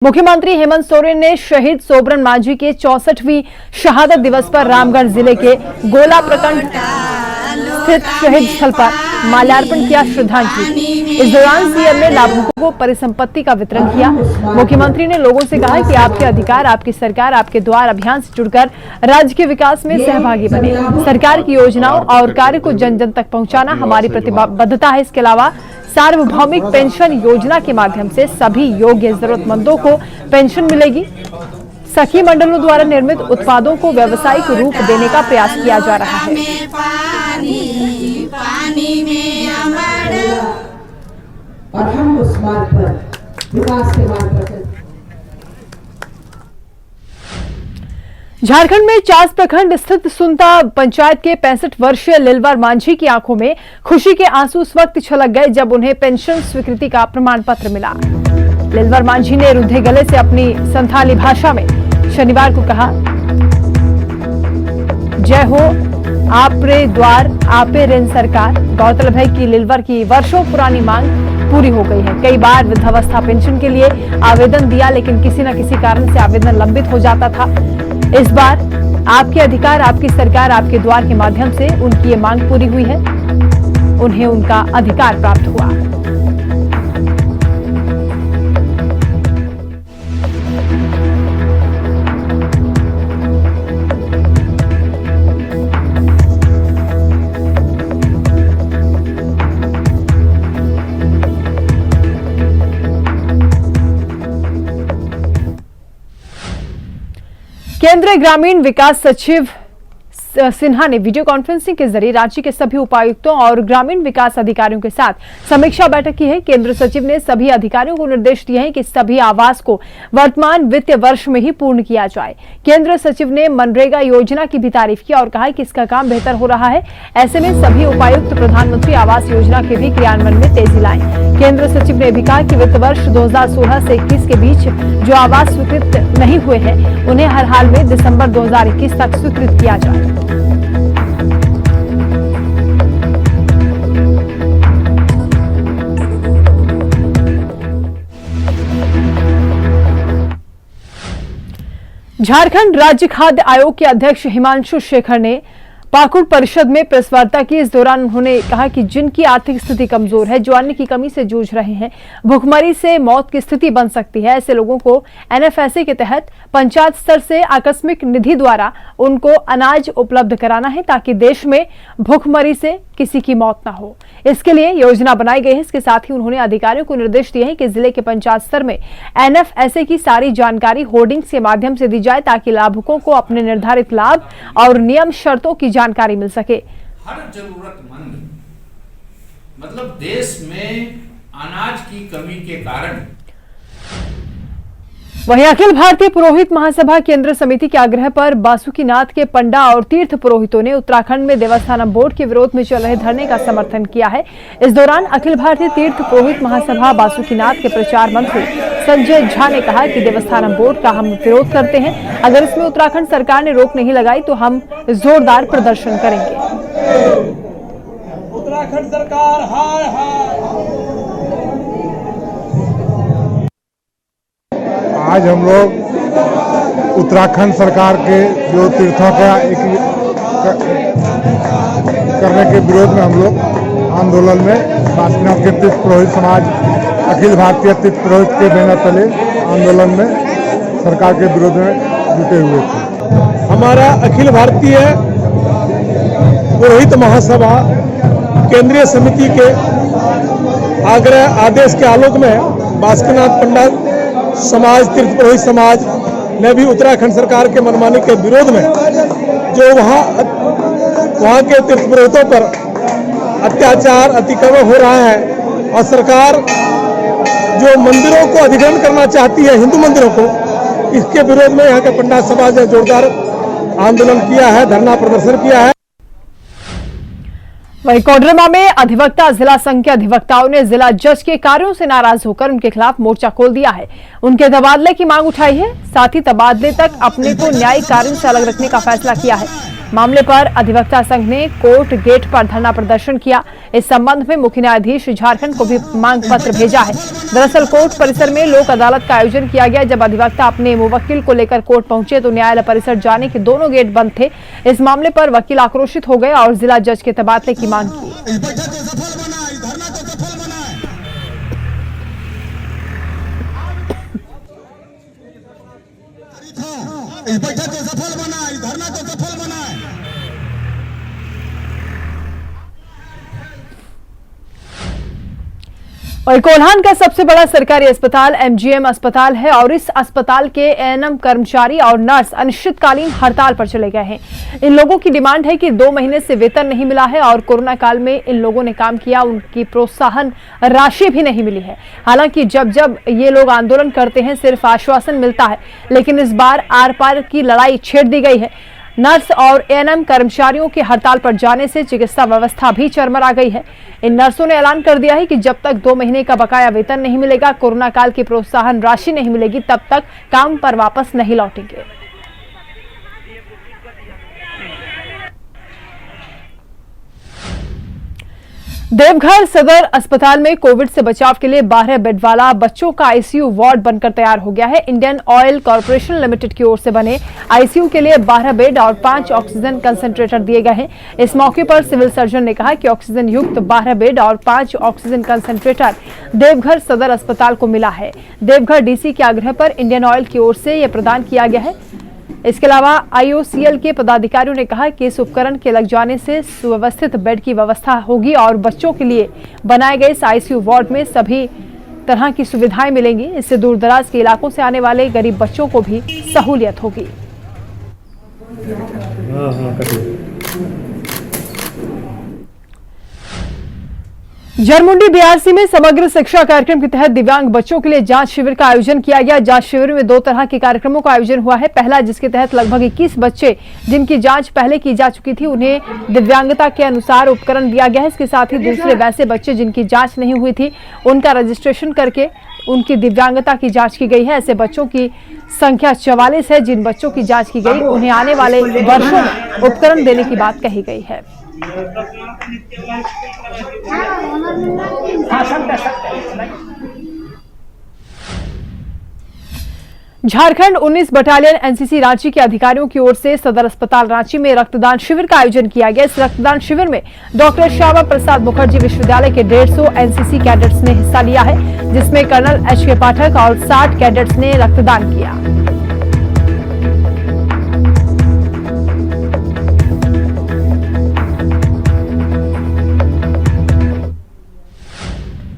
मुख्यमंत्री हेमंत सोरेन ने शहीद सोबरन मांझी के 64वीं शहादत दिवस पर रामगढ़ जिले के गोला प्रखंड स्थित शहीद स्थल पर माल्यार्पण किया, श्रद्धांजलि। इस दौरान सीएम ने लाभुकों को परिसंपत्ति का वितरण किया। मुख्यमंत्री ने लोगों से कहा कि आपके अधिकार, आपकी सरकार, आपके द्वार अभियान से जुड़कर राज्य के विकास में सहभागी बने। सरकार की योजनाओं और कार्य को जन जन तक पहुंचाना हमारी प्रतिबद्धता है। इसके अलावा सार्वभौमिक पेंशन योजना के माध्यम से सभी योग्य जरूरतमंदों को पेंशन मिलेगी। सखी मंडलों द्वारा निर्मित उत्पादों को व्यावसायिक रूप देने का प्रयास किया जा रहा है। और हम उस मार्ग पर, विकास के मार्ग पर झारखंड में चास प्रखंड स्थित सुनता पंचायत के 65 वर्षीय लिलवर मांझी की आंखों में खुशी के आंसू उस वक्त छलक गए जब उन्हें पेंशन स्वीकृति का प्रमाण पत्र मिला। लिलवर मांझी ने रुंधे गले से अपनी संथाली भाषा में शनिवार को कहा, जय हो आपरे द्वार आपे रेन सरकार। गौरतलब है कि लिलवर की वर्षों पुरानी मांग पूरी हो गई है। कई बार वृद्धावस्था पेंशन के लिए आवेदन दिया, लेकिन किसी न किसी कारण से आवेदन लंबित हो जाता था। इस बार आपके अधिकार, आपकी सरकार, आपके द्वार के माध्यम से उनकी ये मांग पूरी हुई है। उन्हें उनका अधिकार प्राप्त हुआ। केंद्रीय ग्रामीण विकास सचिव सिन्हा ने वीडियो कॉन्फ्रेंसिंग के जरिए राज्य के सभी उपायुक्तों और ग्रामीण विकास अधिकारियों के साथ समीक्षा बैठक की है। केंद्र सचिव ने सभी अधिकारियों को निर्देश दिए हैं कि सभी आवास को वर्तमान वित्तीय वर्ष में ही पूर्ण किया जाए। केंद्र सचिव ने मनरेगा योजना की भी तारीफ की और कहा कि इसका काम बेहतर हो रहा है। ऐसे में सभी उपायुक्त प्रधानमंत्री आवास योजना के भी क्रियान्वयन में तेजी लाएं। केंद्र सचिव ने भी कहा कि वित्त वर्ष 2016 से 21 के बीच जो आवास स्वीकृत नहीं हुए हैं उन्हें हर हाल में दिसंबर 2021 तक स्वीकृत किया जाए। झारखंड राज्य खाद्य आयोग के अध्यक्ष हिमांशु शेखर ने पाकुड़ परिषद में प्रेस वार्ता की। इस दौरान उन्होंने कहा कि जिनकी आर्थिक स्थिति कमजोर है, जो अन्न की कमी से जूझ रहे हैं, भुखमरी से मौत की स्थिति बन सकती है, ऐसे लोगों को एनएफएसए के तहत पंचायत स्तर से आकस्मिक निधि द्वारा उनको अनाज उपलब्ध कराना है ताकि देश में भुखमरी से किसी की मौत न हो। इसके लिए योजना बनाई गई है। इसके साथ ही उन्होंने अधिकारियों को निर्देश दिए हैं कि जिले के पंचायत स्तर में एनएफएसए की सारी जानकारी होर्डिंग्स के माध्यम से दी जाए ताकि लाभुकों को अपने निर्धारित लाभ और नियम शर्तों की जानकारी मिल सके। हर जरूरतमंद, मतलब देश में अनाज की कमी के कारण। वहीं अखिल भारतीय पुरोहित महासभा केंद्र समिति के आग्रह पर बासुकीनाथ के पंडा और तीर्थ पुरोहितों ने उत्तराखंड में देवस्थानम बोर्ड के विरोध में चल रहे धरने का समर्थन किया है। इस दौरान अखिल भारतीय तीर्थ पुरोहित महासभा बासुकीनाथ के प्रचार मंत्री संजय झा ने कहा कि देवस्थानम बोर्ड का हम विरोध करते हैं। अगर इसमें उत्तराखंड सरकार ने रोक नहीं लगाई तो हम जोरदार प्रदर्शन करेंगे। उत्तराखंड सरकार हाय हाय। आज हम लोग उत्तराखंड सरकार के जो तीर्थों का करने के विरोध में हम लोग आंदोलन में बासुकीनाथ के तीर्थ पुरोहित समाज अखिल भारतीय तीर्थ पुरोहित के बैनर तले आंदोलन में सरकार के विरोध में जुटे हुए थे। हमारा अखिल भारतीय पुरोहित महासभा केंद्रीय समिति के आग्रह आदेश के आलोक में बासुकीनाथ पंडा समाज, तीर्थ पुरोहित समाज ने भी उत्तराखंड सरकार के मनमानी के विरोध में जो वहाँ के तीर्थ पुरोहितों पर अत्याचार, अतिक्रमण हो रहा है और सरकार जो मंदिरों को अधिग्रहण करना चाहती है, हिंदू मंदिरों को, इसके विरोध में यहाँ के पंडा समाज ने जोरदार आंदोलन किया है, धरना प्रदर्शन किया है। वहीं कोडरमा में अधिवक्ता जिला संघ के अधिवक्ताओं ने जिला जज के कार्यों से नाराज होकर उनके खिलाफ मोर्चा खोल दिया है। उनके तबादले की मांग उठाई है, साथ ही तबादले तक अपने को न्यायिक कार्यों से अलग रखने का फैसला किया है। मामले पर अधिवक्ता संघ ने कोर्ट गेट पर धरना प्रदर्शन किया। इस संबंध में मुख्य न्यायाधीश झारखंड को भी मांग पत्र भेजा है। दरअसल कोर्ट परिसर में लोक अदालत का आयोजन किया गया। जब अधिवक्ता अपने मुवक्किल को लेकर कोर्ट पहुंचे तो न्यायालय परिसर जाने के दोनों गेट बंद थे। इस मामले पर वकील आक्रोशित हो गए और जिला जज के तबादले की मांग की। इस बैठक को सफल बनाए, धरना को सफल बनाए। और कोल्हान का सबसे बड़ा सरकारी अस्पताल एमजीएम अस्पताल है और इस अस्पताल के एएनएम कर्मचारी और नर्स अनिश्चितकालीन हड़ताल पर चले गए हैं। इन लोगों की डिमांड है कि 2 महीने से वेतन नहीं मिला है और कोरोना काल में इन लोगों ने काम किया, उनकी प्रोत्साहन राशि भी नहीं मिली है। हालांकि जब जब ये लोग आंदोलन करते हैं सिर्फ आश्वासन मिलता है, लेकिन इस बार आर पार की लड़ाई छेड़ दी गई है। नर्स और एएनएम कर्मचारियों के हड़ताल पर जाने से चिकित्सा व्यवस्था भी चरमरा गई है। इन नर्सों ने ऐलान कर दिया है कि जब तक 2 महीने का बकाया वेतन नहीं मिलेगा, कोरोना काल की प्रोत्साहन राशि नहीं मिलेगी, तब तक काम पर वापस नहीं लौटेंगे। देवघर सदर अस्पताल में कोविड से बचाव के लिए 12 बेड वाला बच्चों का आईसीयू वार्ड बनकर तैयार हो गया है। इंडियन ऑयल कॉर्पोरेशन लिमिटेड की ओर से बने आईसीयू के लिए 12 बेड और 5 ऑक्सीजन कंसंट्रेटर दिए गए हैं। इस मौके पर सिविल सर्जन ने कहा कि ऑक्सीजन युक्त 12 बेड और 5 ऑक्सीजन कंसंट्रेटर देवघर सदर अस्पताल को मिला है। देवघर डीसी के आग्रह पर इंडियन ऑयल की ओर से यह प्रदान किया गया है। इसके अलावा आईओसीएल के पदाधिकारियों ने कहा कि इस उपकरण के लग जाने से सुव्यवस्थित बेड की व्यवस्था होगी और बच्चों के लिए बनाए गए इस आईसीयू वार्ड में सभी तरह की सुविधाएं मिलेंगी। इससे दूर दराज के इलाकों से आने वाले गरीब बच्चों को भी सहूलियत होगी। जरमुंडी बीआरसी में समग्र शिक्षा कार्यक्रम के तहत दिव्यांग बच्चों के लिए जांच शिविर का आयोजन किया गया। जांच शिविर में 2 तरह के कार्यक्रमों का आयोजन हुआ है। पहला, जिसके तहत लगभग 21 बच्चे जिनकी जांच पहले की जा चुकी थी, उन्हें दिव्यांगता के अनुसार उपकरण दिया गया है। इसके साथ ही दूसरे वैसे बच्चे जिनकी जांच नहीं हुई थी, उनका रजिस्ट्रेशन करके उनकी दिव्यांगता की जांच की गई है। ऐसे बच्चों की संख्या 44 है। जिन बच्चों की जांच की गई उन्हें आने वाले वर्षों में उपकरण देने की बात कही गई है। झारखंड 19 बटालियन एनसीसी रांची के अधिकारियों की ओर से सदर अस्पताल रांची में रक्तदान शिविर का आयोजन किया गया। इस रक्तदान शिविर में डॉक्टर श्यामा प्रसाद मुखर्जी विश्वविद्यालय के 150 एनसीसी कैडेट्स ने हिस्सा लिया है, जिसमें कर्नल एच के पाठक और 60 कैडेट्स ने रक्तदान किया।